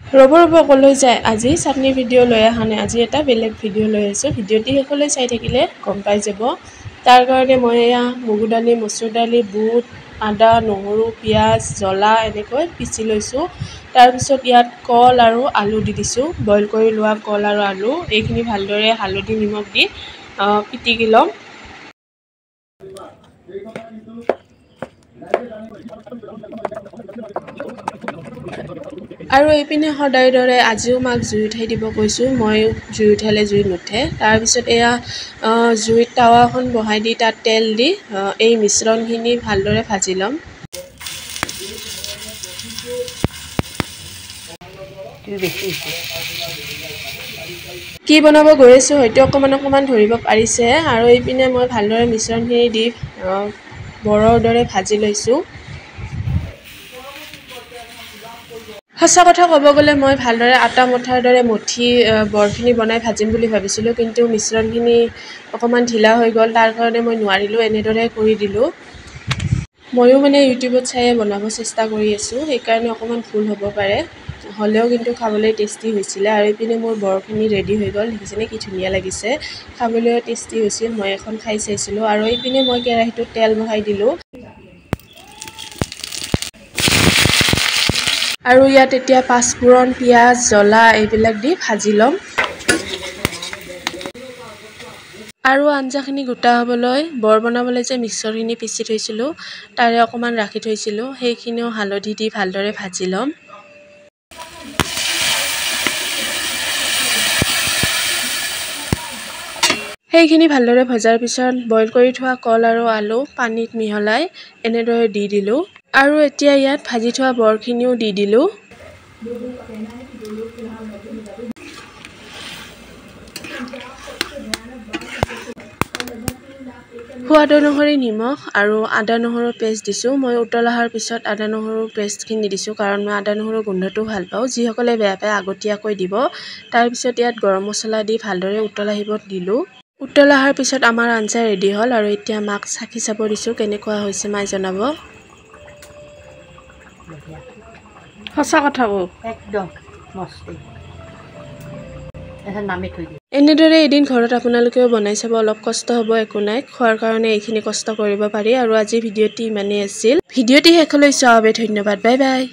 ৰব কলৈ যায় আজি চাটনি ভিডিঅ' লৈ অহা নাই আজি এটা বেলেগ ভিডিঅ' লৈ আহিছোঁ ভিডিঅ'টি শেষলৈ চাই থাকিলে গম পাই যাব তাৰ কাৰণে মই এয়া মগু দালি মচুৰ দালি বুট আদা নহৰু পিঁয়াজ জ্বলা এনেকৈ পিচি লৈছোঁ তাৰপিছত ইয়াত কল আৰু আলু দি দিছোঁ বইল কৰি লোৱা কল আৰু আলু এইখিনি ভালদৰে হালধি নিমখ দি পিটিকি ল'ম আৰু এইপিনে সদায় দৰে আজিও মাক জুই উঠাই দিব কৈছোঁ মই জুই উঠালে জুই নুঠে তাৰপিছত এয়া জুইত টাৱাখন বহাই দি তাত তেল দি এই মিশ্ৰণখিনি ভালদৰে ভাজি ল'ম কি বনাব গৈ আছোঁ হয়তো অকণমান ধৰিব পাৰিছে আৰু এইপিনে মই ভালদৰে মিশ্ৰণখিনি দি বৰৰ দৰে ভাজি লৈছোঁ সঁচা কথা ক'ব গ'লে মই ভালদৰে আটা মঠাৰ দৰে মঠি বৰখিনি বনাই ভাজিম বুলি ভাবিছিলোঁ কিন্তু মিশ্ৰণখিনি অকণমান ঢিলা হৈ গ'ল তাৰ কাৰণে মই নোৱাৰিলোঁ এনেদৰে কৰি দিলোঁ ময়ো মানে ইউটিউবত চায়ে বনাব চেষ্টা কৰি আছোঁ সেইকাৰণে অকণমান ভুল হ'ব পাৰে হ'লেও কিন্তু খাবলৈ টেষ্টি হৈছিলে আৰু এইপিনে মোৰ বৰখিনি ৰেডি হৈ গ'ল দেখিছেনে কি ধুনীয়া লাগিছে খাবলৈও টেষ্টি হৈছিল মই এখন খাই চাইছিলোঁ আৰু এইপিনে মই কেৰাহীটোত তেল বহাই দিলোঁ আৰু ইয়াত এতিয়া পাঁচফোৰণ পিঁয়াজ জ্বলা এইবিলাক দি ভাজি ল'ম আৰু আঞ্জাখিনি গোটা হ'বলৈ বৰ বনাবলৈ যে মিক্সৰখিনি পিচি থৈছিলোঁ তাৰে অকণমান ৰাখি থৈছিলোঁ সেইখিনিও হালধি দি ভালদৰে ভাজি ল'ম সেইখিনি ভালদৰে ভজাৰ পিছত বইল কৰি থোৱা কল আৰু আলু পানীত মিহলাই এনেদৰে দি দিলোঁ আৰু এতিয়া ইয়াত ভাজি থোৱা বৰখিনিও দি দিলোঁ সোৱাদ অনুসৰি নিমখ আৰু আদা নহৰু পেষ্ট দিছোঁ মই উতল অহাৰ পিছত আদা নহৰু পেষ্টখিনি দিছোঁ কাৰণ মই আদা নহৰু গোন্ধটো ভাল পাওঁ যিসকলে বেয়া পায় আগতীয়াকৈ দিব তাৰপিছত ইয়াত গৰম মছলা দি ভালদৰে উতল আহিব দিলোঁ উতল অহাৰ পিছত আমাৰ আঞ্জা ৰেডি হ'ল আৰু এতিয়া মাক চাকি চাব দিছোঁ কেনেকুৱা হৈছে মায়ে জনাব সঁচা কথা কওঁ একদম মস্ত এনেদৰে এদিন ঘৰত আপোনালোকেও বনাই চাব অলপ কষ্ট হ'ব একো নাই খোৱাৰ কাৰণে এইখিনি কষ্ট কৰিব পাৰি আৰু আজি ভিডিঅ'টি ইমানেই আছিল ভিডিঅ'টি শেষলৈ চোৱাৰ বাবে ধন্যবাদ বাই বাই